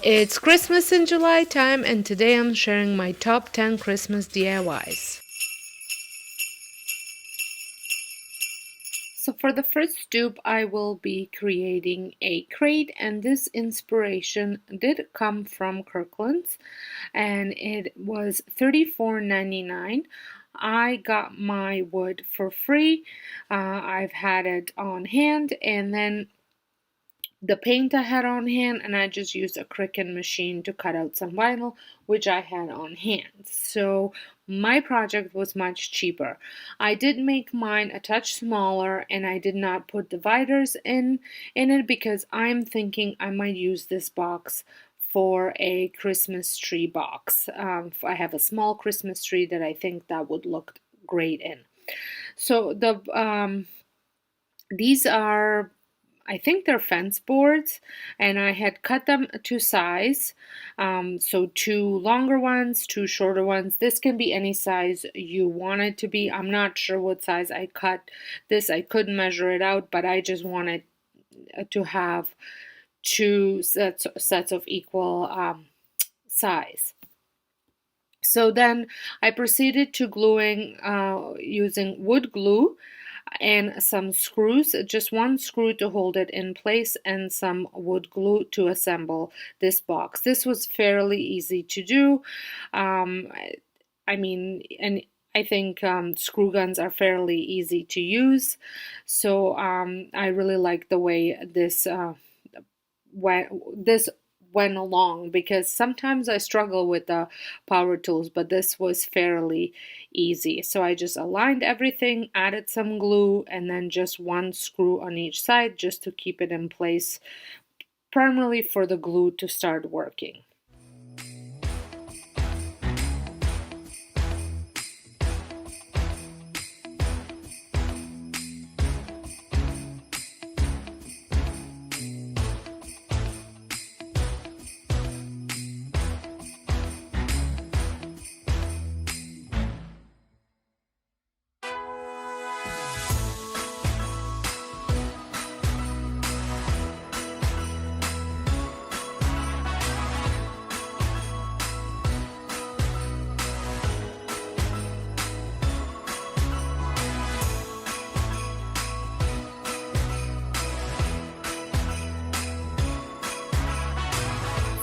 It's Christmas in July time, and today I'm sharing my top 10 Christmas DIYs. So for the first dupe, I will be creating a crate, and this inspiration did come from Kirkland's, and it was $34.99. I got my wood for free. I've had it on hand, and then the paint I had on hand, and I just used a Cricut machine to cut out some vinyl, which I had on hand. So my project was much cheaper. I did make mine a touch smaller, and I did not put dividers in it because I'm thinking I might use this box for a Christmas tree box. I have a small Christmas tree that I think that would look great in. So these are, I think they're fence boards, and I had cut them to size. So two longer ones, two shorter ones. This can be any size you want it to be. I'm not sure what size I cut this. I couldn't measure it out, but I just wanted to have two sets of equal size. So then I proceeded to gluing using wood glue and some screws, just one screw to hold it in place, and some wood glue to assemble this box. This was fairly easy to do. And I think screw guns are fairly easy to use. So I really like the way this went along, because sometimes I struggle with the power tools, but this was fairly easy. So I just aligned everything, added some glue, and then just one screw on each side just to keep it in place, primarily for the glue to start working.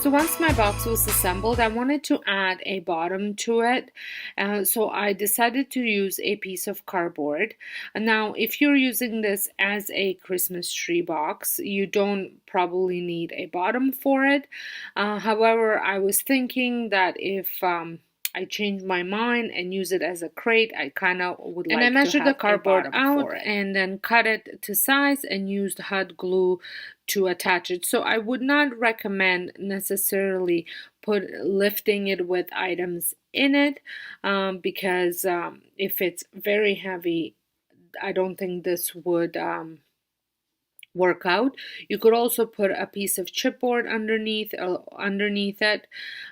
So once my box was assembled, I wanted to add a bottom to it. So I decided to use a piece of cardboard. Now, if you're using this as a Christmas tree box, you don't probably need a bottom for it. However, I was thinking that if I changed my mind and use it as a crate, I kind of would like to have a bottom for it. And I measured the cardboard out and then cut it to size and used hot glue to attach it. So I would not recommend necessarily lifting it with items in it, because if it's very heavy, I don't think this would work out. You could also put a piece of chipboard underneath it,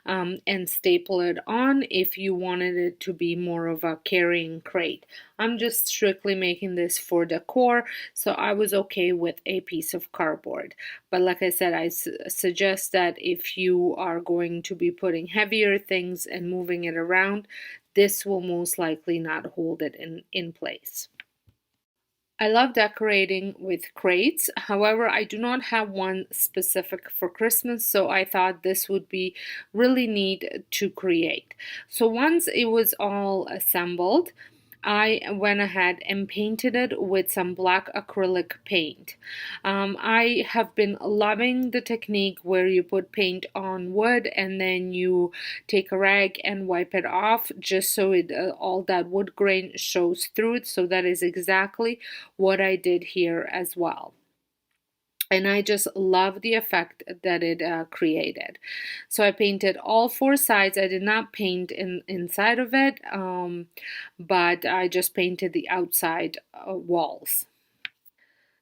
and staple it on if you wanted it to be more of a carrying crate. I'm just strictly making this for decor, so I was okay with a piece of cardboard. But like I said, I suggest that if you are going to be putting heavier things and moving it around, this will most likely not hold it in place. I love decorating with crates. However, I do not have one specific for Christmas, so I thought this would be really neat to create. So once it was all assembled, I went ahead and painted it with some black acrylic paint. I have been loving the technique where you put paint on wood and then you take a rag and wipe it off just so all that wood grain shows through it. So that is exactly what I did here as well. And I just love the effect that it created. So I painted all four sides. I did not paint inside of it, but I just painted the outside walls.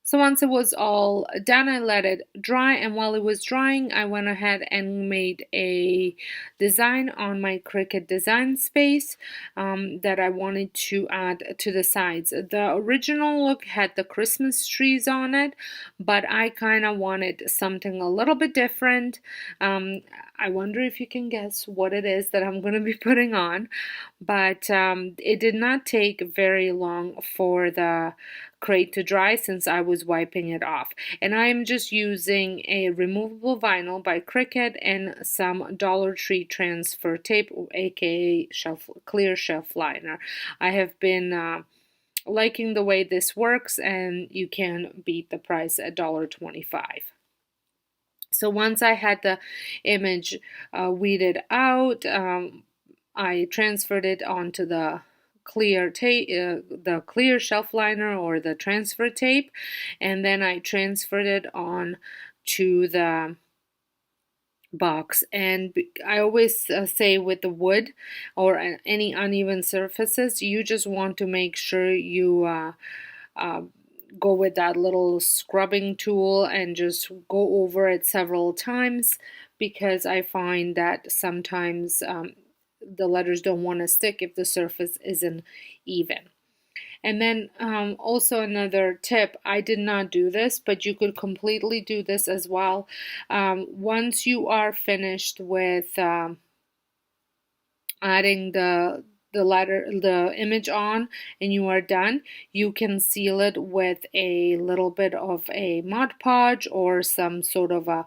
So once it was all done, I let it dry, and while it was drying, I went ahead and made a design on my Cricut design space that I wanted to add to the sides. The original look had the Christmas trees on it, but I kind of wanted something a little bit different. I wonder if you can guess what it is that I'm going to be putting on, but it did not take very long for the crate to dry since I was wiping it off. And I am just using a removable vinyl by Cricut and some Dollar Tree transfer tape, aka clear shelf liner. I have been liking the way this works, and you can beat the price at $1.25. So once I had the image weeded out, I transferred it onto the clear tape, the clear shelf liner or the transfer tape, and then I transferred it on to the box. And I always say with the wood or any uneven surfaces, you just want to make sure you go with that little scrubbing tool and just go over it several times, because I find that sometimes the letters don't want to stick if the surface isn't even. And then also another tip, I did not do this, but you could completely do this as well. Once you are finished with adding the image on and you are done, you can seal it with a little bit of a Mod Podge or some sort of a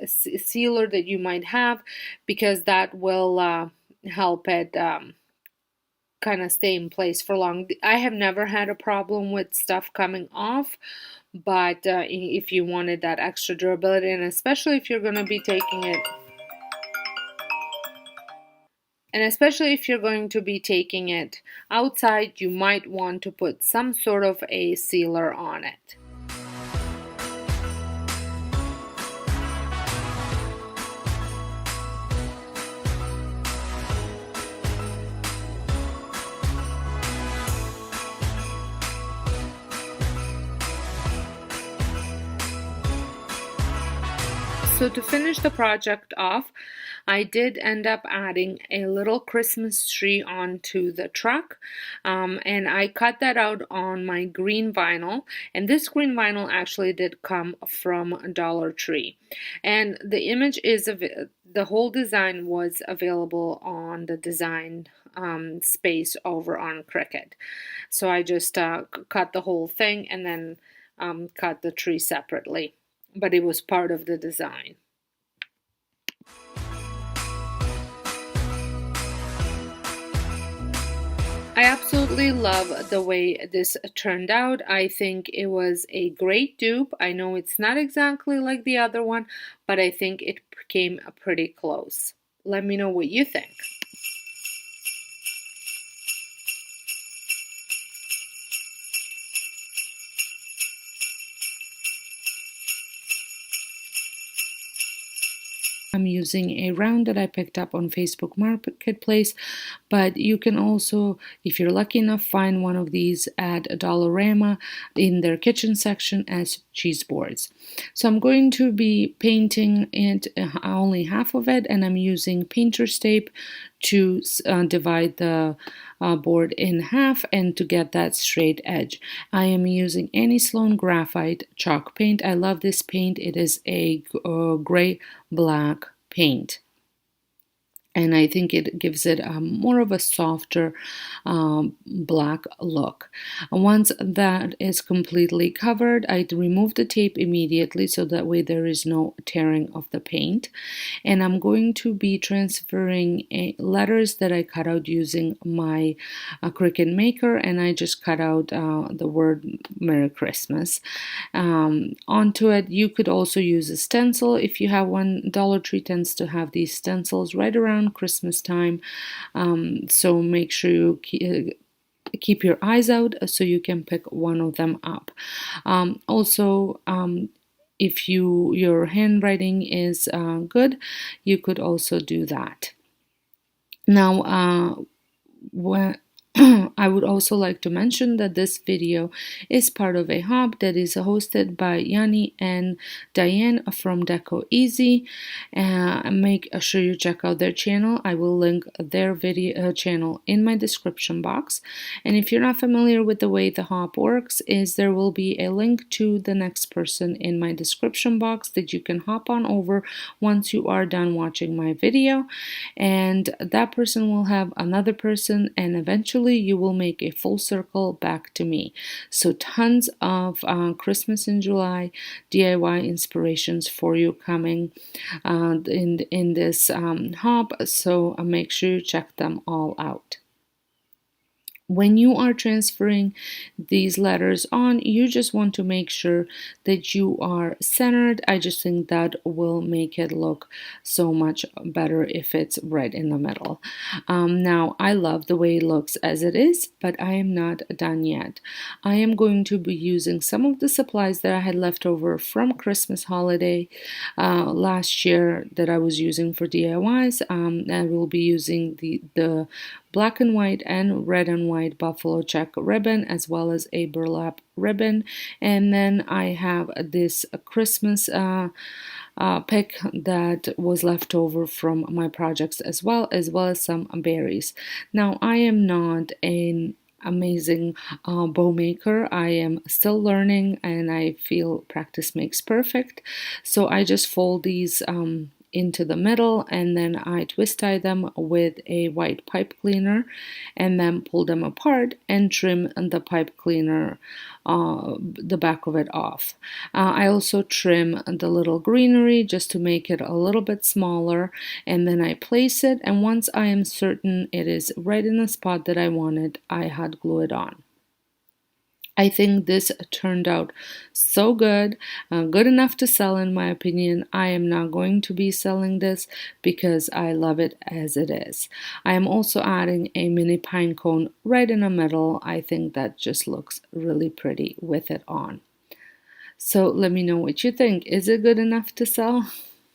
sealer that you might have, because that will help it kind of stay in place for long. I have never had a problem with stuff coming off, but if you wanted that extra durability, and especially if you're going to be taking it outside, you might want to put some sort of a sealer on it. So to finish the project off, I did end up adding a little Christmas tree onto the truck, and I cut that out on my green vinyl, and this green vinyl actually did come from Dollar Tree, and the image is the whole design was available on the design space over on Cricut. So I just cut the whole thing and then cut the tree separately, but it was part of the design. I absolutely love the way this turned out. I think it was a great dupe. I know it's not exactly like the other one, but I think it came pretty close. Let me know what you think. I'm using a round that I picked up on Facebook Marketplace, but you can also, if you're lucky enough, find one of these at a Dollarama in their kitchen section as cheese boards. So I'm going to be painting it, only half of it, and I'm using painter's tape to divide the board in half and to get that straight edge. I am using Annie Sloan Graphite chalk paint. I love this paint. It is a gray black paint, and I think it gives it more of a softer black look. Once that is completely covered, I remove the tape immediately so that way there is no tearing of the paint. And I'm going to be transferring letters that I cut out using my Cricut Maker, and I just cut out the word Merry Christmas onto it. You could also use a stencil if you have one. Dollar Tree tends to have these stencils right around Christmas time, so make sure you keep your eyes out so you can pick one of them up. Also, if your handwriting is good, you could also do that. Now, I would also like to mention that this video is part of a hub that is hosted by Yanni and Diane from Deco Easy. Make sure you check out their channel. I will link their video channel in my description box. And if you're not familiar with the way the hub works, there will be a link to the next person in my description box that you can hop on over once you are done watching my video, and that person will have another person, and eventually you will make a full circle back to me. So tons of Christmas in July DIY inspirations for you coming in this hub, so make sure you check them all out. When you are transferring these letters on, you just want to make sure that you are centered. I just think that will make it look so much better if it's right in the middle. Now, I love the way it looks as it is, but I am not done yet. I am going to be using some of the supplies that I had left over from Christmas holiday last year that I was using for DIYs. I will be using the black and white and red and white buffalo check ribbon, as well as a burlap ribbon. And then I have this Christmas pick that was left over from my projects, as well as some berries. Now, I am not an amazing bow maker. I am still learning, and I feel practice makes perfect. So I just fold these into the middle, and then I twist tie them with a white pipe cleaner, and then pull them apart and trim the pipe cleaner, the back of it off. I also trim the little greenery just to make it a little bit smaller, and then I place it, and once I am certain it is right in the spot that I wanted, I hot glue it on. I think this turned out so good, good enough to sell in my opinion. I am not going to be selling this because I love it as it is. I am also adding a mini pine cone right in the middle. I think that just looks really pretty with it on. So let me know what you think. Is it good enough to sell?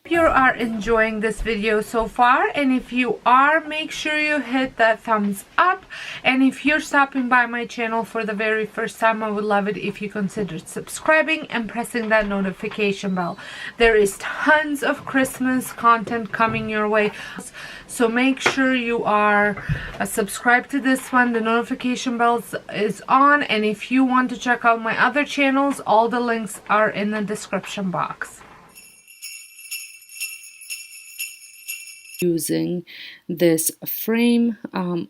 If you are enjoying this video so far, and if you are, make sure you hit that thumbs up. And if you're stopping by my channel for the very first time, I would love it if you considered subscribing and pressing that notification bell. There is tons of Christmas content coming your way, so make sure you are subscribed to this one. The notification bell is on, and if you want to check out my other channels, all the links are in the description box. Using this frame,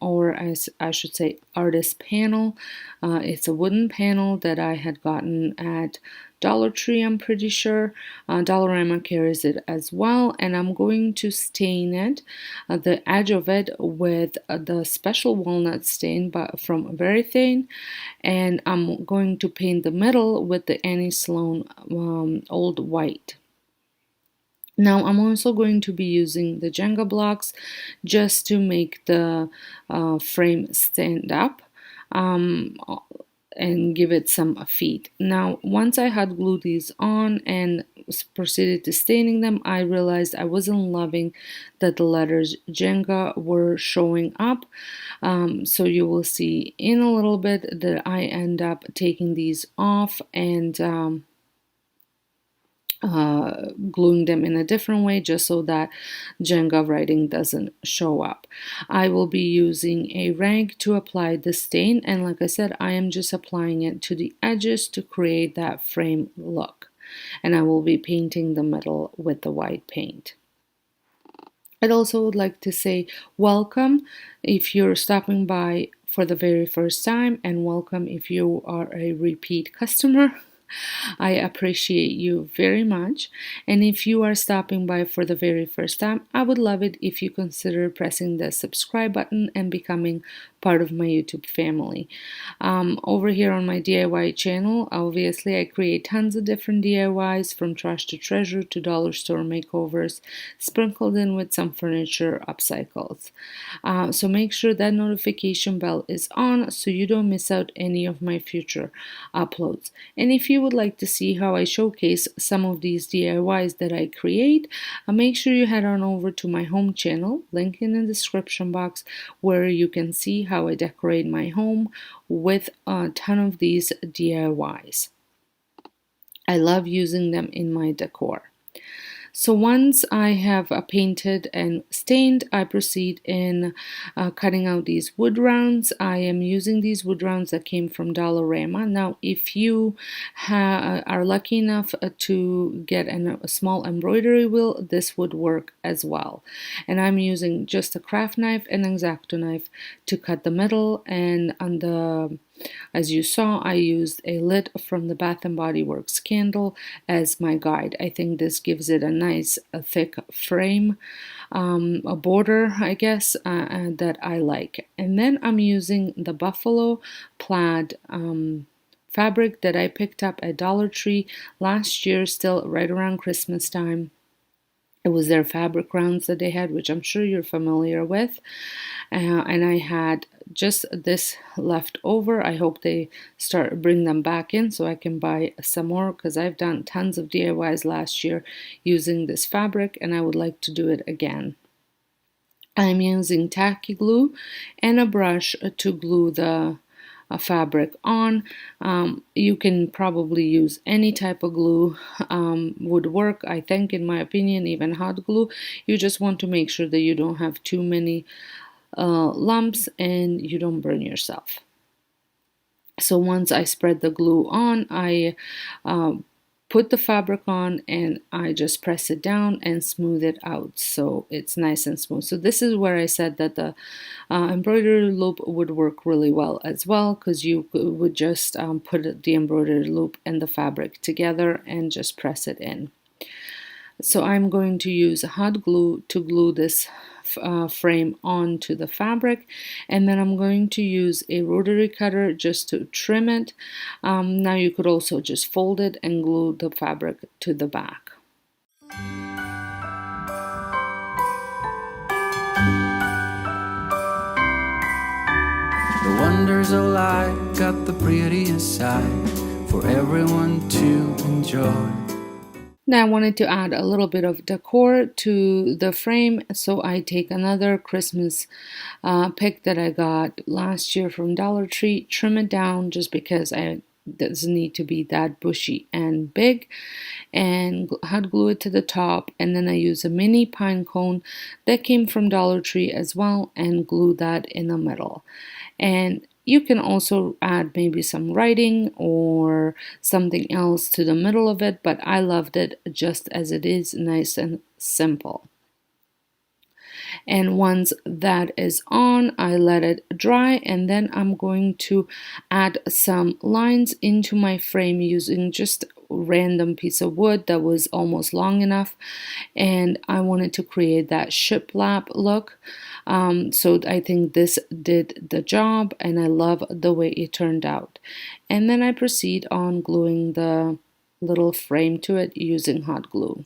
or as I should say, artist panel. It's a wooden panel that I had gotten at Dollar Tree, I'm pretty sure. Dollarama carries it as well, and I'm going to stain it, the edge of it, with the special walnut stain from Verithin, and I'm going to paint the middle with the Annie Sloan Old White. Now, I'm also going to be using the Jenga blocks just to make the frame stand up and give it some feet. Now, once I had glued these on and proceeded to staining them, I realized I wasn't loving that the letters Jenga were showing up. So you will see in a little bit that I end up taking these off and gluing them in a different way, just so that Jenga writing doesn't show up. I will be using a rag to apply the stain, and like I said, I am just applying it to the edges to create that frame look, and I will be painting the middle with the white paint. I'd also would like to say welcome if you're stopping by for the very first time, and welcome if you are a repeat customer. I appreciate you very much, and if you are stopping by for the very first time, I would love it if you consider pressing the subscribe button and becoming part of my YouTube family. Over here on my DIY channel, obviously I create tons of different DIYs, from trash to treasure to dollar store makeovers, sprinkled in with some furniture upcycles. So make sure that notification bell is on so you don't miss out any of my future uploads. And if you would like to see how I showcase some of these DIYs that I create, make sure you head on over to my home channel, link in the description box, where you can see how I decorate my home with a ton of these DIYs. I love using them in my decor. So once I have painted and stained, I proceed in cutting out these wood rounds. I am using these wood rounds that came from Dollarama. Now, if you are lucky enough to get a small embroidery wheel, this would work as well. And I'm using just a craft knife and an X-Acto knife to cut the middle, and on the as you saw, I used a lid from the Bath & Body Works candle as my guide. I think this gives it a nice, thick frame, a border, I guess, that I like. And then I'm using the buffalo plaid fabric that I picked up at Dollar Tree last year, still right around Christmas time. It was their fabric rounds that they had, which I'm sure you're familiar with. And I had just this left over. I hope they bring them back in so I can buy some more, because I've done tons of DIYs last year using this fabric and I would like to do it again. I'm using tacky glue and a brush to glue the fabric on. You can probably use any type of glue, would work. I think, in my opinion, even hot glue. You just want to make sure that you don't have too many lumps and you don't burn yourself. So once I spread the glue on, I put the fabric on and I just press it down and smooth it out so it's nice and smooth. So this is where I said that the embroidery loop would work really well as well, because you would just put the embroidery loop and the fabric together and just press it in. So I'm going to use hot glue to glue this frame onto the fabric, and then I'm going to use a rotary cutter just to trim it. Now you could also just fold it and glue the fabric to the back. The wonders of life got the prettiest side for everyone to enjoy. Now I wanted to add a little bit of decor to the frame, so I take another Christmas pick that I got last year from Dollar Tree, trim it down just because it doesn't need to be that bushy and big, and hot glue it to the top, and then I use a mini pine cone that came from Dollar Tree as well and glue that in the middle. And you can also add maybe some writing or something else to the middle of it, but I loved it just as it is, nice and simple. And once that is on, I let it dry, and then I'm going to add some lines into my frame using just random piece of wood that was almost long enough, and I wanted to create that shiplap look. So I think this did the job and I love the way it turned out. And then I proceed on gluing the little frame to it using hot glue.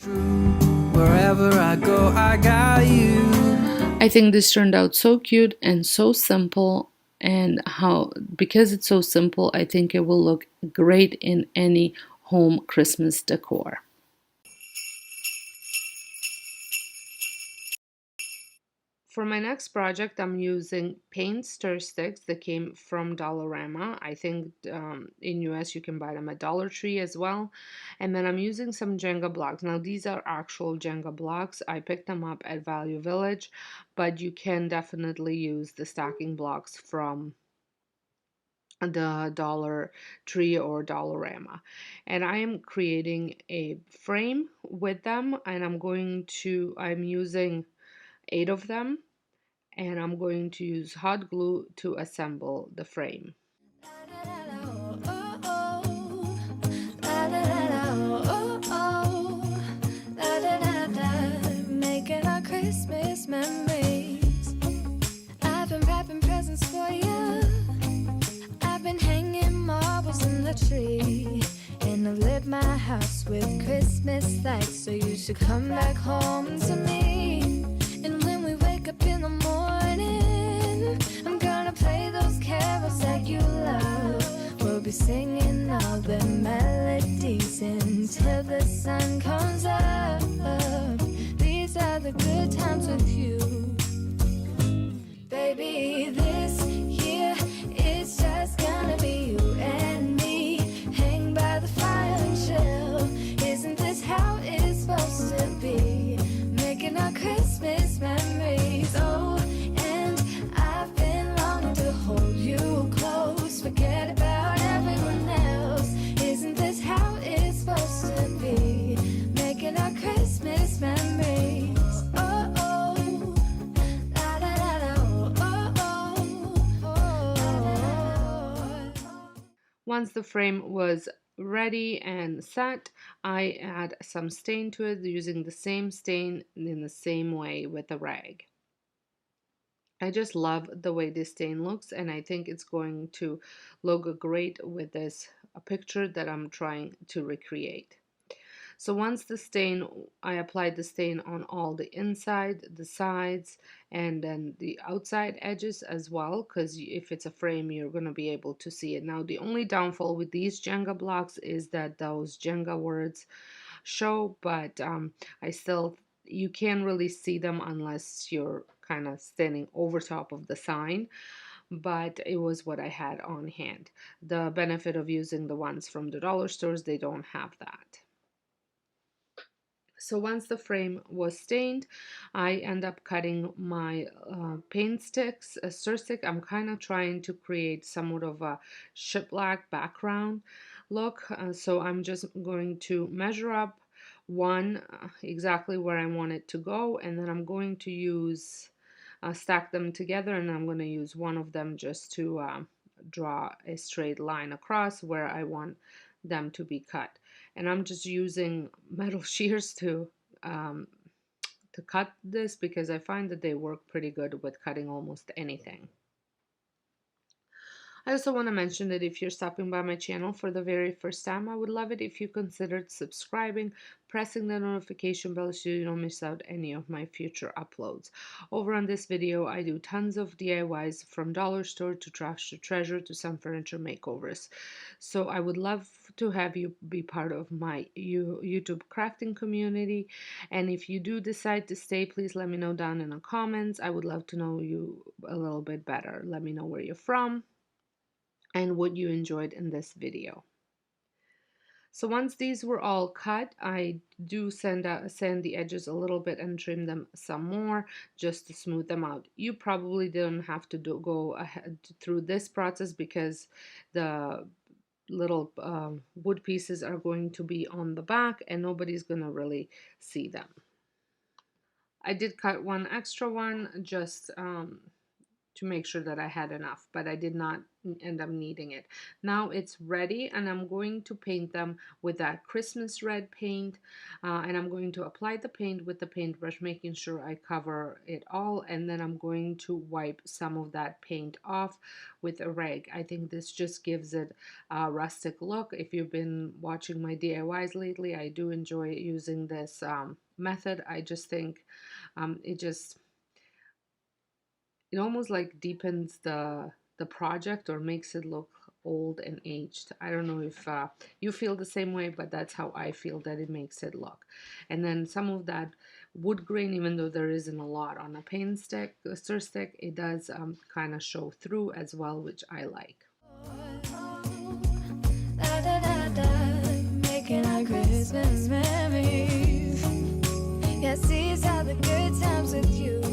Wherever I go, I got you. I think this turned out so cute and so simple, and because it's so simple, I think it will look great in any home Christmas decor. For my next project, I'm using paint stir sticks that came from Dollarama. I think in US you can buy them at Dollar Tree as well. And then I'm using some Jenga blocks. Now these are actual Jenga blocks. I picked them up at Value Village, but you can definitely use the stacking blocks from the Dollar Tree or Dollarama. And I am creating a frame with them, and I'm using 8 of them, and I'm going to use hot glue to assemble the frame. Making our Christmas memories. I've been wrapping presents for you. I've been hanging marbles in the tree, and I've lit my house with Christmas lights, so you should come back home to me. And when we wake up in the morning, I'm gonna play those carols that you love. We'll be singing all the melodies until the sun comes up. These are the good times with you. Baby, this year Once the frame was ready and set, I add some stain to it using the same stain in the same way with a rag. I just love the way this stain looks, and I think it's going to look great with this picture that I'm trying to recreate. So once I applied the stain on all the inside, the sides, and then the outside edges as well, because if it's a frame, you're going to be able to see it. Now, the only downfall with these Jenga blocks is that those Jenga words show, but you can't really see them unless you're kind of standing over top of the sign. But it was what I had on hand. The benefit of using the ones from the dollar stores, they don't have that. So once the frame was stained, I end up cutting my paint sticks, a stir stick. I'm kind of trying to create somewhat of a shiplap background look. So I'm just going to measure up one exactly where I want it to go, and then I'm going to use stack them together, and I'm going to use one of them just to draw a straight line across where I want them to be cut. And I'm just using metal shears to cut this because I find that they work pretty good with cutting almost anything. I also want to mention that if you're stopping by my channel for the very first time, I would love it if you considered subscribing, pressing the notification bell so you don't miss out any of my future uploads. Over on this video, I do tons of DIYs from dollar store to trash to treasure to some furniture makeovers. So I would love to have you be part of my YouTube crafting community. And if you do decide to stay, please let me know down in the comments. I would love to know you a little bit better. Let me know where you're from and what you enjoyed in this video. So once these were all cut, I do sand the edges a little bit and trim them some more just to smooth them out. You probably didn't have to go ahead through this process because the little wood pieces are going to be on the back and nobody's gonna really see them. I did cut one extra one just to make sure that I had enough, but I did not end up needing it. Now it's ready, and I'm going to paint them with that Christmas red paint, and I'm going to apply the paint with the paintbrush, making sure I cover it all, and then I'm going to wipe some of that paint off with a rag. I think this just gives it a rustic look. If you've been watching my DIYs lately, I do enjoy using this method. I just think it almost like deepens the project or makes it look old and aged. I don't know if you feel the same way, but that's how I feel that it makes it look. And then some of that wood grain, even though there isn't a lot on a paint stick, a stir stick, it does kind of show through as well, which I like. Making our Christmas memories. Yes, these are the good times with you.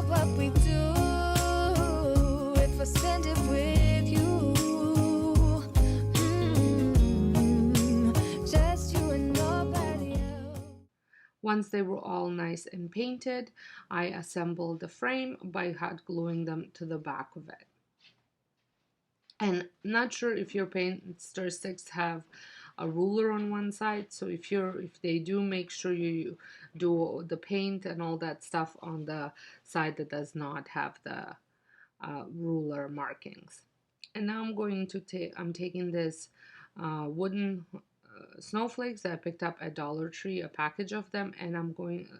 What we do if I spend it with you. Just you and nobody else. Once they were all nice and painted, I assembled the frame by hot gluing them to the back of it. And not sure if your paint stir sticks have a ruler on one side, so if they do, make sure you do the paint and all that stuff on the side that does not have the ruler markings. And now I'm taking this wooden snowflakes that I picked up at Dollar Tree, a package of them, and I'm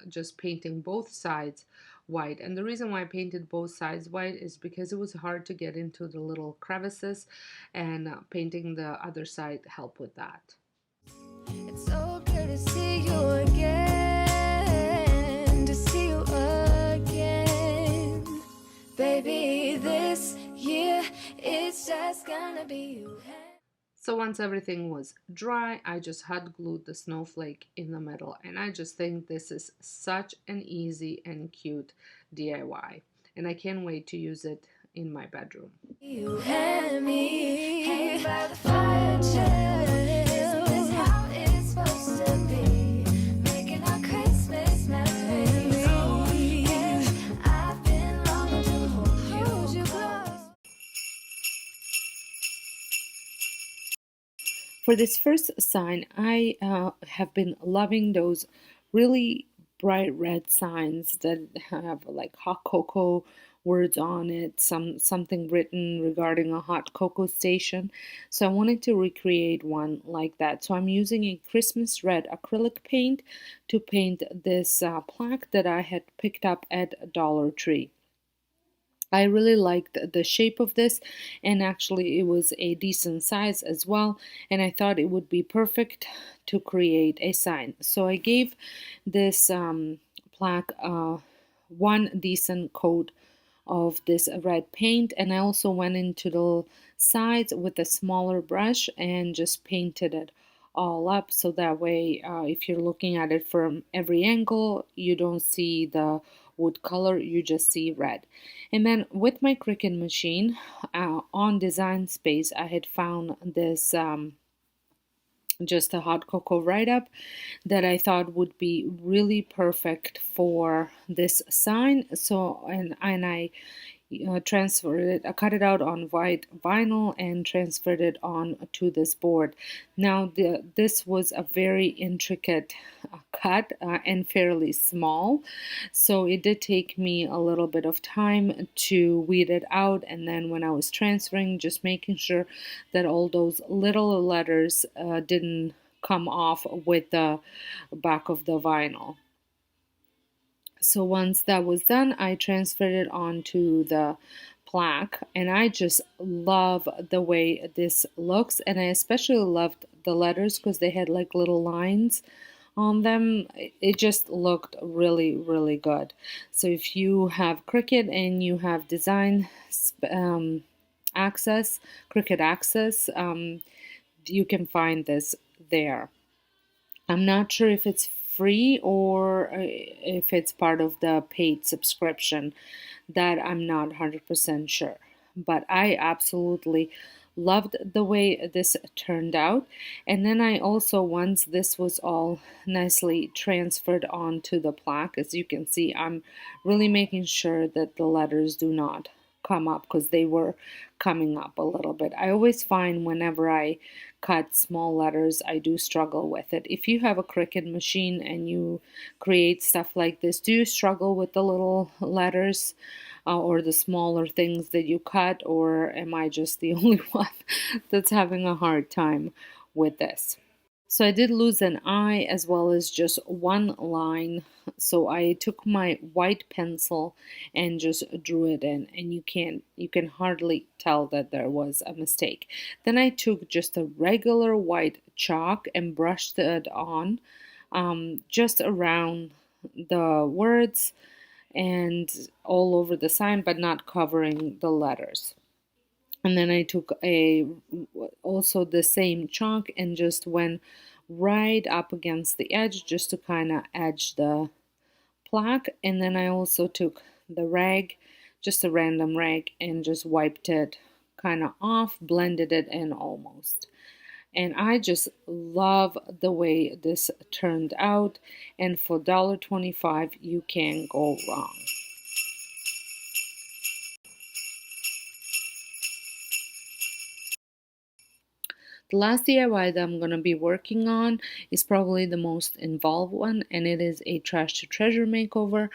just painting both sides white. And the reason why I painted both sides white is because it was hard to get into the little crevices, and painting the other side helped with that. It's so good to see you again, to see you again. Baby, this year it's just gonna be you. So once everything was dry, I just hot glued the snowflake in the middle, and I just think this is such an easy and cute DIY, and I can't wait to use it in my bedroom. You and me, hanging by the fire chill. This is how it's supposed to be, making our Christmas memories. I've been longing to hold you close. For this first sign, I have been loving those really bright red signs that have like hot cocoa words on it, something written regarding a hot cocoa station. So I wanted to recreate one like that. So I'm using a Christmas red acrylic paint to paint this plaque that I had picked up at Dollar Tree. I really liked the shape of this, and actually it was a decent size as well, and I thought it would be perfect to create a sign. So I gave this plaque one decent coat of this red paint, and I also went into the sides with a smaller brush and just painted it all up, so that way if you're looking at it from every angle, you don't see the wood color, you just see red. And then with my Cricut machine on Design Space, I had found this just a hot cocoa write-up that I thought would be really perfect for this sign. So and I transferred it, I cut it out on white vinyl and transferred it on to this board. Now this was a very intricate cut and fairly small, so it did take me a little bit of time to weed it out, and then when I was transferring, just making sure that all those little letters didn't come off with the back of the vinyl. So once that was done, I transferred it onto the plaque, and I just love the way this looks, and I especially loved the letters because they had like little lines on them. It just looked really, really good. So if you have Cricut and you have design access, Cricut access, you can find this there. I'm not sure if it's free or if it's part of the paid subscription. That I'm not 100% sure. But I absolutely loved the way this turned out. And then I also, once this was all nicely transferred onto the plaque, as you can see, I'm really making sure that the letters do not come up because they were coming up a little bit. I always find whenever I cut small letters, I do struggle with it. If you have a Cricut machine and you create stuff like this, do you struggle with the little letters or the smaller things that you cut, or am I just the only one that's having a hard time with this? So I did lose an eye as well as just one line. So I took my white pencil and just drew it in, and you can hardly tell that there was a mistake. Then I took just a regular white chalk and brushed it on just around the words and all over the sign, but not covering the letters. And then I took also the same chalk and just went right up against the edge just to kind of edge the plaque. And then I also took the rag, just a random rag, and just wiped it kind of off, blended it in almost. And I just love the way this turned out, and for $1.25 you can't go wrong. The last DIY that I'm going to be working on is probably the most involved one, and it is a trash to treasure makeover.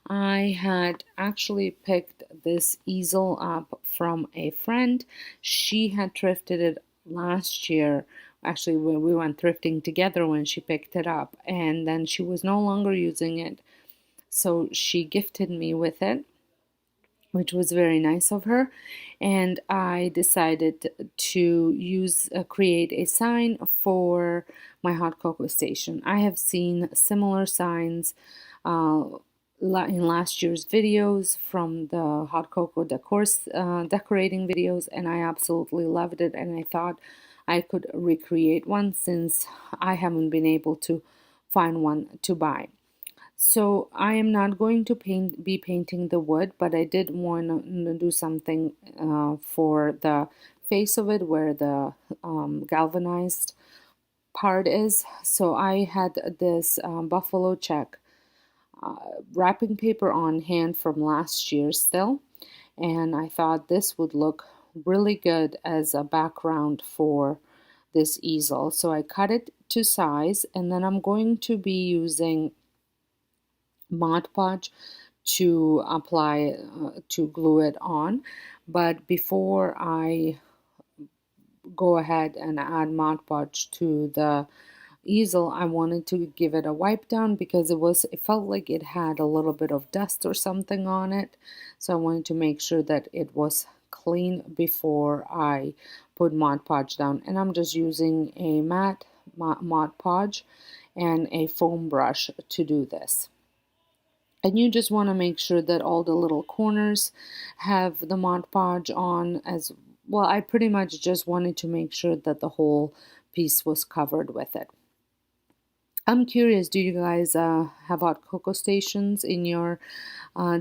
I had actually picked this easel up from a friend. She had thrifted it last year. Actually, we went thrifting together when she picked it up, and then she was no longer using it. So she gifted me with it, which was very nice of her, and I decided to create a sign for my hot cocoa station. I have seen similar signs in last year's videos from the hot cocoa decorating videos, and I absolutely loved it, and I thought I could recreate one since I haven't been able to find one to buy. So I am not going to be painting the wood, but I did want to do something for the face of it where the galvanized part is. So I had this buffalo check wrapping paper on hand from last year still, and I thought this would look really good as a background for this easel. So I cut it to size, and then I'm going to be using Mod Podge to apply to glue it on. But before I go ahead and add Mod Podge to the easel, I wanted to give it a wipe down because it felt like it had a little bit of dust or something on it. So I wanted to make sure that it was clean before I put Mod Podge down. And I'm just using a matte Mod Podge and a foam brush to do this. And you just want to make sure that all the little corners have the Mod Podge on as well. I pretty much just wanted to make sure that the whole piece was covered with it. I'm curious, do you guys have hot cocoa stations in your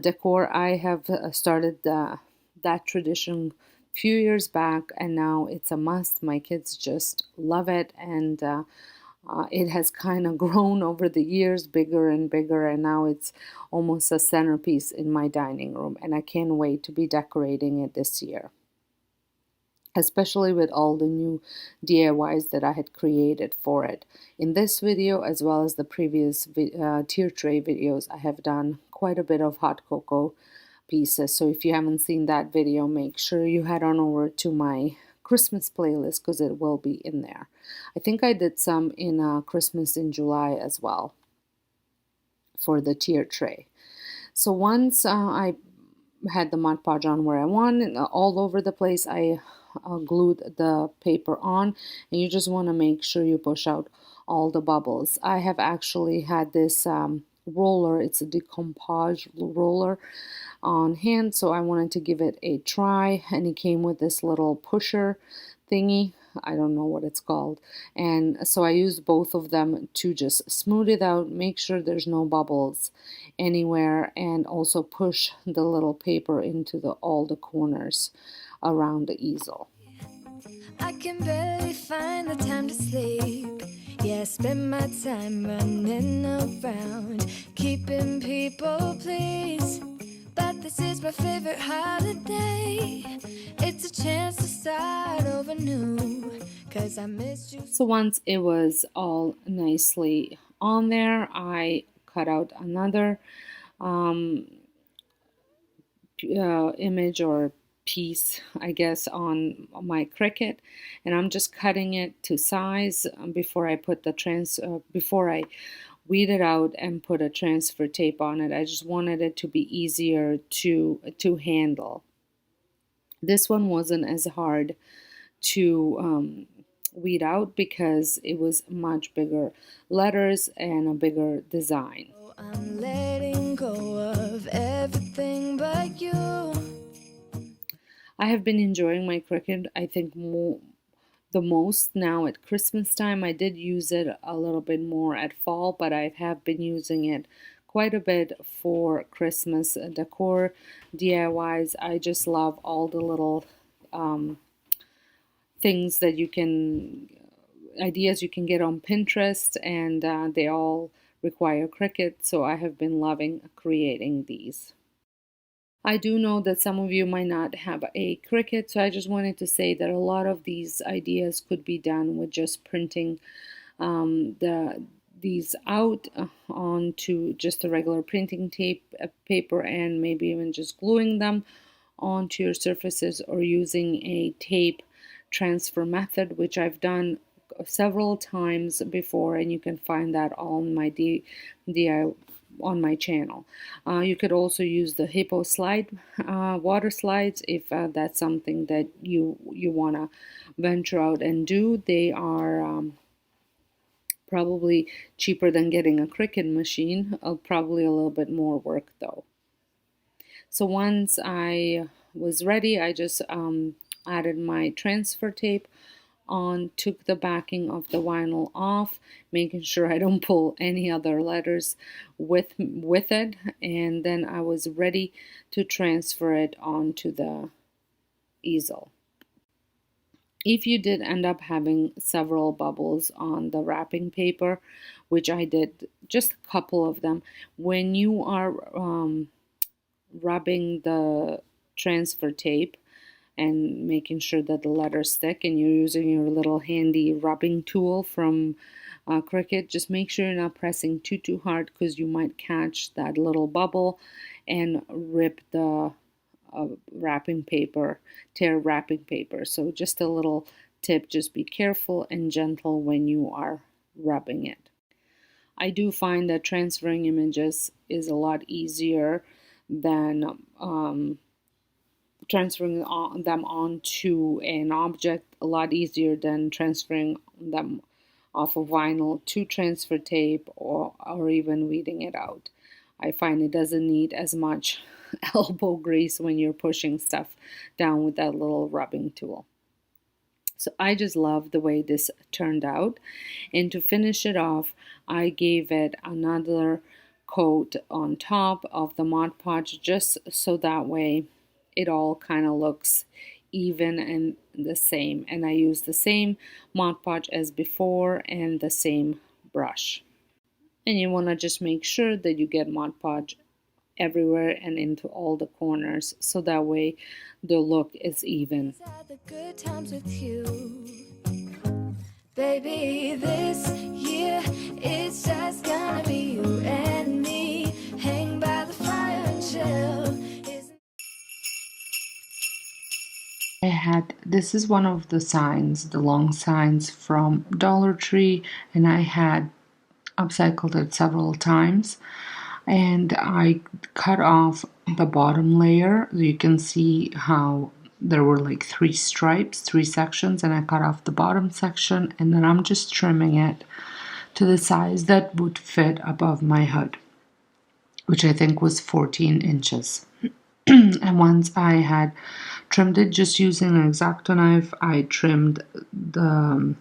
decor? I have started that tradition a few years back, and now it's a must. My kids just love it, and it has kind of grown over the years, bigger and bigger, and now it's almost a centerpiece in my dining room, and I can't wait to be decorating it this year, especially with all the new DIYs that I had created for it. In this video, as well as the previous tier tray videos, I have done quite a bit of hot cocoa pieces. So if you haven't seen that video, make sure you head on over to my Christmas playlist because it will be in there. I think I did some in Christmas in July as well for the tier tray. So once I had the Mod Podge on where I wanted, all over the place, I glued the paper on, and you just want to make sure you push out all the bubbles. I have actually had this roller, it's a decoupage roller on hand, so I wanted to give it a try, and it came with this little pusher thingy. I don't know what it's called, and so I used both of them to just smooth it out, make sure there's no bubbles anywhere, and also push the little paper into all the corners around the easel. I can barely find the time to sleep. Yeah, I spend my time running around, keeping people pleased. But this is my favorite holiday. It's a chance to start over new, 'cause I missed you. So once it was all nicely on there, I cut out another image or piece, I guess, on my Cricut, and I'm just cutting it to size before I put the before I weed it out and put a transfer tape on it. I just wanted it to be easier to handle. This one wasn't as hard to weed out because it was much bigger letters and a bigger design. I'm letting go of everything but you. I have been enjoying my Cricut, I think, the most now at Christmas time. I did use it a little bit more at fall, but I have been using it quite a bit for Christmas decor DIYs. I just love all the little things that ideas you can get on Pinterest, and they all require Cricut, so I have been loving creating these. I do know that some of you might not have a Cricut, so I just wanted to say that a lot of these ideas could be done with just printing these out onto just a regular printing tape paper, and maybe even just gluing them onto your surfaces, or using a tape transfer method, which I've done several times before, and you can find that on my DIY on my channel. You could also use the hippo slide water slides if that's something that you want to venture out and do. They are probably cheaper than getting a Cricut machine, probably a little bit more work though. So once I was ready, I just added my transfer tape on, took the backing of the vinyl off, making sure I don't pull any other letters with it, and then I was ready to transfer it onto the easel. If you did end up having several bubbles on the wrapping paper, which I did just a couple of them, when you are rubbing the transfer tape, and making sure that the letters stick, and you're using your little handy rubbing tool from Cricut, just make sure you're not pressing too hard, because you might catch that little bubble and rip the wrapping paper, tear wrapping paper. So just a little tip, just be careful and gentle when you are rubbing it. I do find that transferring images is a lot easier than transferring them onto an object, a lot easier than transferring them off of vinyl to transfer tape, or even weeding it out. I find it doesn't need as much elbow grease when you're pushing stuff down with that little rubbing tool. So I just love the way this turned out. And to finish it off, I gave it another coat on top of the Mod Podge, just so that way it all kind of looks even and the same. And I used the same Mod Podge as before and the same brush. And you want to just make sure that you get Mod Podge everywhere and into all the corners, so that way the look is even. The good times with you, baby, this year it's just gonna be you and me. Hang by the fire and chill. This is one of the signs, the long signs from Dollar Tree, and I had upcycled it several times. And I cut off the bottom layer. You can see how there were like 3 stripes, 3 sections, and I cut off the bottom section, and then I'm just trimming it to the size that would fit above my hood, which I think was 14 inches. And once I had trimmed it just using an X-Acto knife, I trimmed the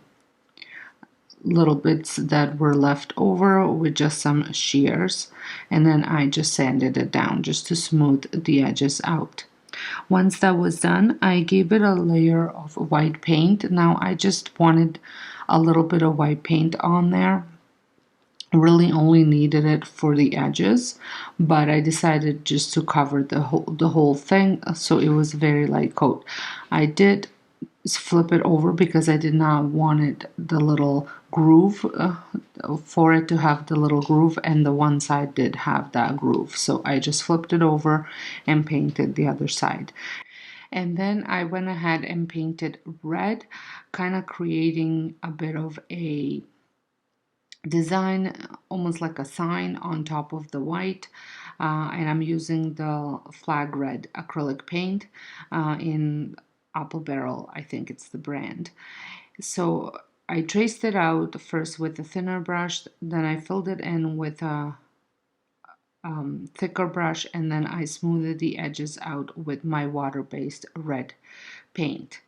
little bits that were left over with just some shears, and then I just sanded it down just to smooth the edges out. Once that was done, I gave it a layer of white paint. Now I just wanted a little bit of white paint on there. Really only needed it for the edges, but I decided just to cover the whole thing, so it was very light coat. I did flip it over because I did not want it the little groove for it to have the little groove, and the one side did have that groove, so I just flipped it over and painted the other side. And then I went ahead and painted red, kind of creating a bit of a design, almost like a sign on top of the white. And I'm using the flag red acrylic paint in Apple Barrel, I think it's the brand. So I traced it out first with a thinner brush, then I filled it in with a thicker brush, and then I smoothed the edges out with my water-based red paint.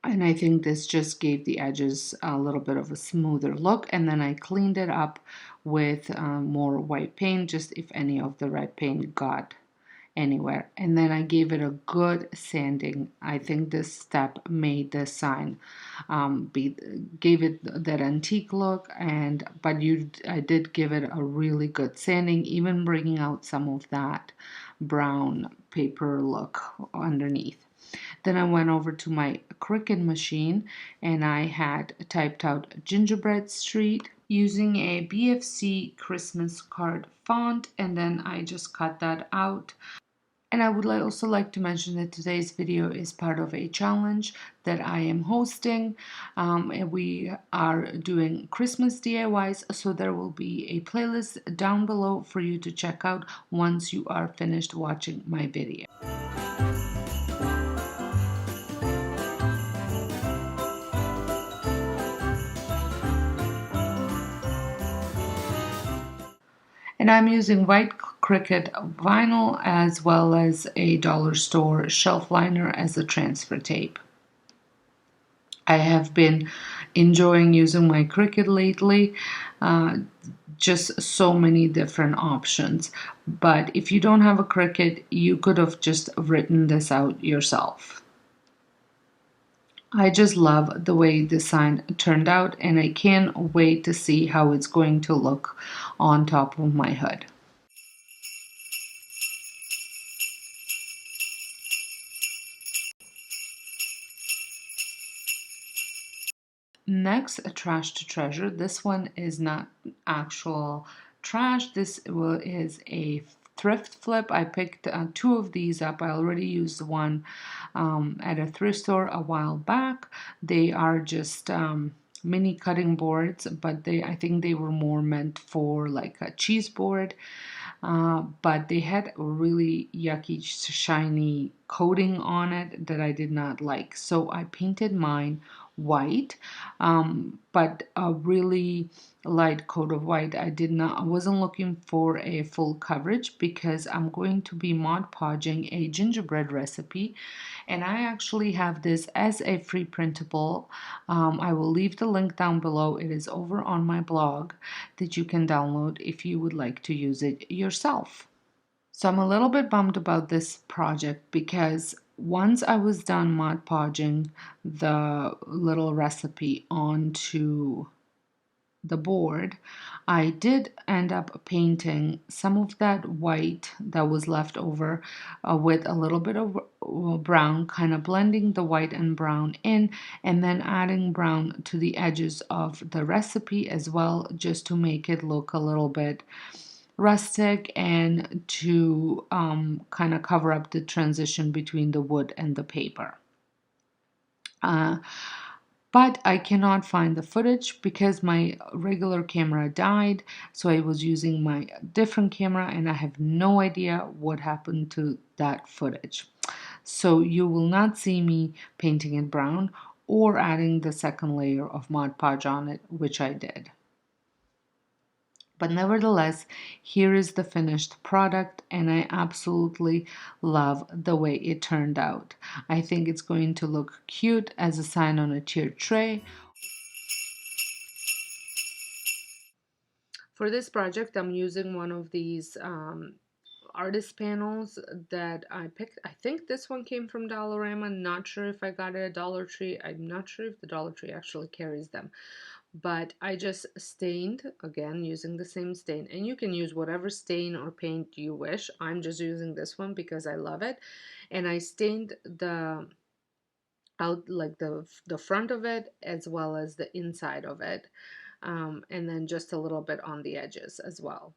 And I think this just gave the edges a little bit of a smoother look, and then I cleaned it up with more white paint, just if any of the red paint got anywhere. And then I gave it a good sanding. I think this step made the sign gave it that antique look, but I did give it a really good sanding, even bringing out some of that brown paper look underneath. Then I went over to my Cricut machine and I had typed out Gingerbread Street using a BFC Christmas card font, and then I just cut that out. And I would also like to mention that today's video is part of a challenge that I am hosting. And we are doing Christmas DIYs, so there will be a playlist down below for you to check out once you are finished watching my video. And I'm using white Cricut vinyl as well as a dollar store shelf liner as a transfer tape. I have been enjoying using my Cricut lately, just so many different options. But if you don't have a Cricut, you could have just written this out yourself. I just love the way the sign turned out, and I can't wait to see how it's going to look on top of my hood. Next, a trash to treasure. This one is not actual trash. Is a thrift flip. I picked two of these up. I already used one at a thrift store a while back. They are just mini cutting boards, but I think they were more meant for like a cheese board. But they had a really yucky, shiny coating on it that I did not like. So I painted mine white, but a really light coat of white. I wasn't looking for a full coverage because I'm going to be Mod Podging a gingerbread recipe, and I actually have this as a free printable. I will leave the link down below. It is over on my blog that you can download if you would like to use it yourself. So I'm a little bit bummed about this project because once I was done Mod Podging the little recipe onto the board, I did end up painting some of that white that was left over with a little bit of brown, kind of blending the white and brown in, and then adding brown to the edges of the recipe as well, just to make it look a little bit rustic and to kind of cover up the transition between the wood and the paper. But I cannot find the footage because my regular camera died, so I was using my different camera and I have no idea what happened to that footage. So you will not see me painting it brown or adding the second layer of Mod Podge on it, which I did. But nevertheless, here is the finished product, and I absolutely love the way it turned out. I think it's going to look cute as a sign on a tiered tray. For this project, I'm using one of these artist panels that I picked. I think this one came from Dollarama. Not sure if I got it at Dollar Tree. I'm not sure if the Dollar Tree actually carries them. But I just stained, again, using the same stain. And you can use whatever stain or paint you wish. I'm just using this one because I love it. And I stained the the front of it as well as the inside of it. And then just a little bit on the edges as well.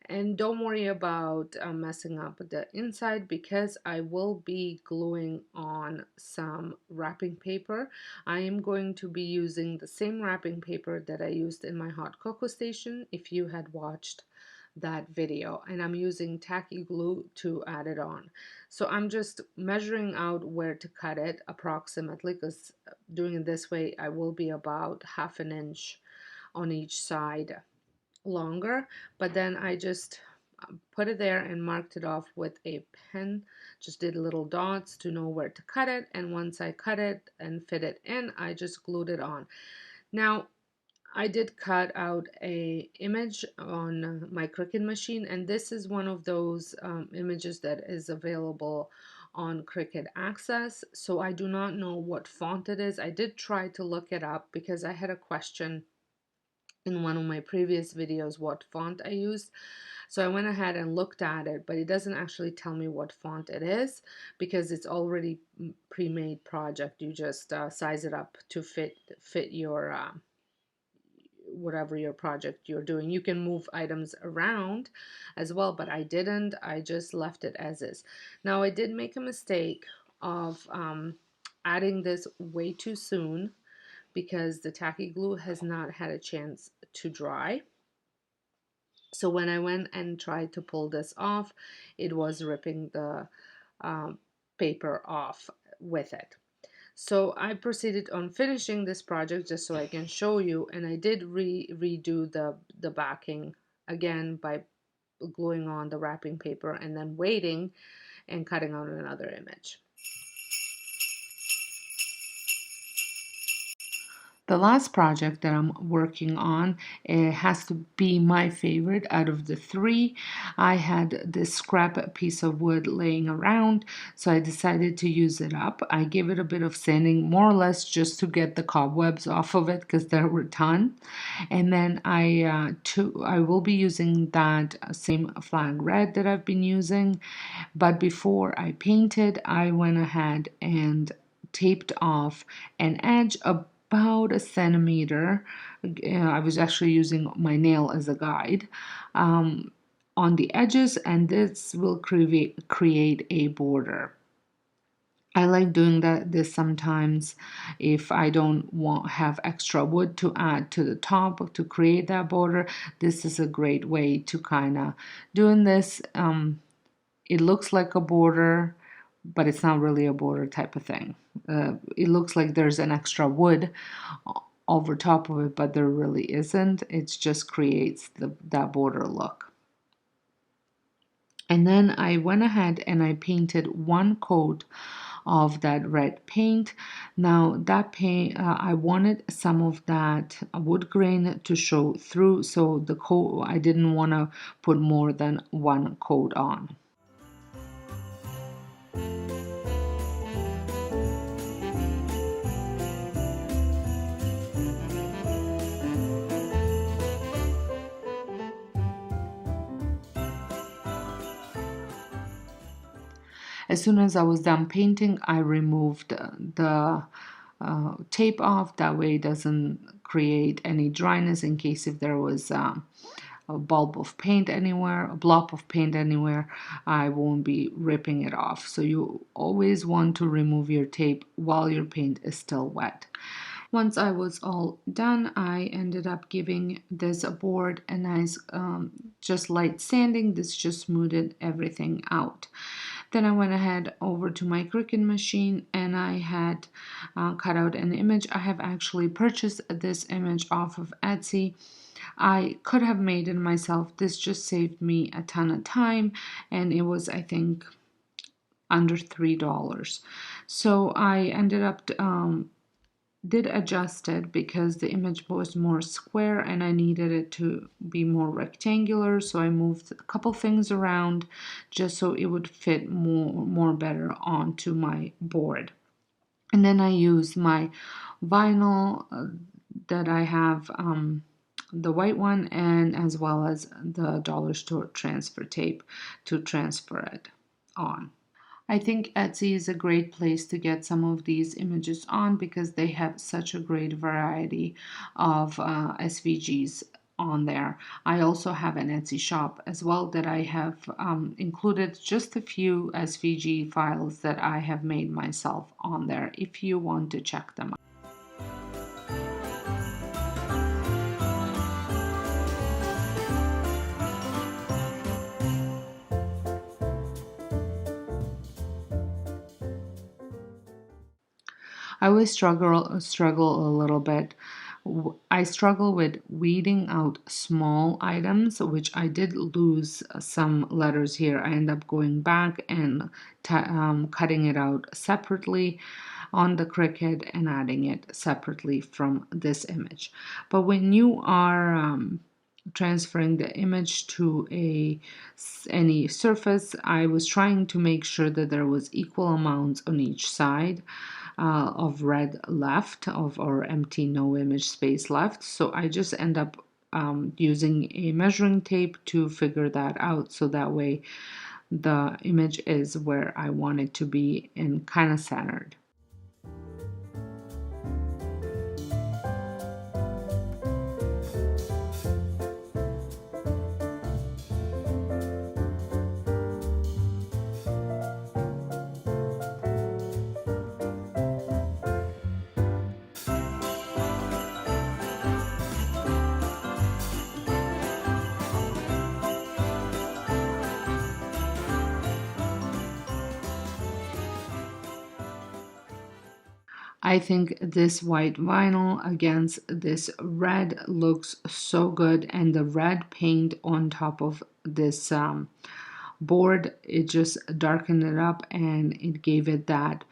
And don't worry about messing up the inside because I will be gluing on some wrapping paper. I am going to be using the same wrapping paper that I used in my hot cocoa station if you had watched that video, and I'm using tacky glue to add it on. So I'm just measuring out where to cut it approximately, because doing it this way I will be about ½ an inch on each side longer, but then I just put it there and marked it off with a pen. Just did little dots to know where to cut it, and once I cut it and fit it in, I just glued it on. Now I did cut out a image on my Cricut machine, and this is one of those images that is available on Cricut Access. So I do not know what font it is. I did try to look it up because I had a question in one of my previous videos what font I used. So I went ahead and looked at it, but it doesn't actually tell me what font it is because it's already pre-made project. You just size it up to fit your whatever your project you're doing. You can move items around as well, but I didn't. I just left it as is. Now I did make a mistake of adding this way too soon because the tacky glue has not had a chance to dry. So when I went and tried to pull this off, it was ripping the paper off with it. So I proceeded on finishing this project just so I can show you, and I did redo the backing again by gluing on the wrapping paper and then waiting and cutting out another image. The last project that I'm working on, it has to be my favorite out of the three. I had this scrap piece of wood laying around, so I decided to use it up. I gave it a bit of sanding, more or less just to get the cobwebs off of it because there were a ton. And then I will be using that same flag red that I've been using. But before I painted, I went ahead and taped off an edge about a centimeter. I was actually using my nail as a guide on the edges, and this will create a border. I like doing this sometimes if I don't have extra wood to add to the top to create that border. This is a great way to kind of doing this. It looks like a border, but it's not really a border type of thing. It looks like there's an extra wood over top of it, but there really isn't. It just creates that border look. And then I went ahead and I painted one coat of that red paint. Now that paint, I wanted some of that wood grain to show through, so the coat, I didn't want to put more than one coat on. As soon as I was done painting, I removed the tape off. That way it doesn't create any dryness in case if there was a blob of paint anywhere, I won't be ripping it off. So you always want to remove your tape while your paint is still wet. Once I was all done, I ended up giving this board a nice just light sanding. This just smoothed everything out. Then I went ahead over to my Cricut machine and I had cut out an image. I have actually purchased this image off of Etsy. I could have made it myself. This just saved me a ton of time, and it was, I think, under $3. So I ended up did adjust it because the image was more square and I needed it to be more rectangular, so I moved a couple things around just so it would fit more better onto my board. And then I used my vinyl that I have, the white one, and as well as the dollar store transfer tape to transfer it on. I think Etsy is a great place to get some of these images on because they have such a great variety of SVGs on there. I also have an Etsy shop as well that I have included just a few SVG files that I have made myself on there if you want to check them out. I always struggle a little bit. I struggle with weeding out small items, which I did lose some letters here. I end up going back and cutting it out separately on the Cricut and adding it separately from this image. But when you are transferring the image to any surface, I was trying to make sure that there was equal amounts on each side of red left or empty no image space left. So I just end up using a measuring tape to figure that out, so that way the image is where I want it to be and kind of centered. I think this white vinyl against this red looks so good, and the red paint on top of this board, it just darkened it up and it gave it that,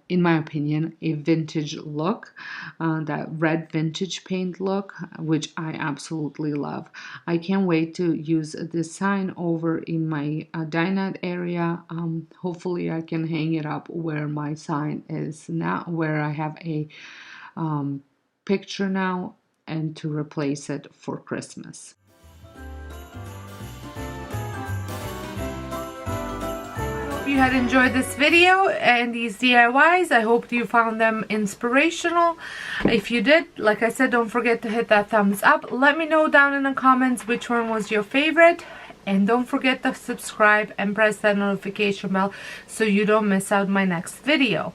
in my opinion, a vintage look, that red vintage paint look, which I absolutely love. I can't wait to use this sign over in my dinette area. Hopefully I can hang it up where my sign is now, where I have a picture now, and to replace it for Christmas. hope you had enjoyed this video and these DIYs. I hope you found them inspirational. If you did, like I said, don't forget to hit that thumbs up. Let me know down in the comments which one was your favorite. And don't forget to subscribe and press that notification bell so you don't miss out my next video.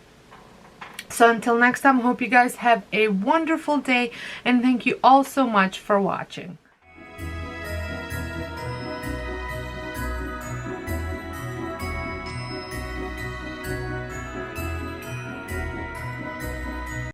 So until next time, hope you guys have a wonderful day, and thank you all so much for watching.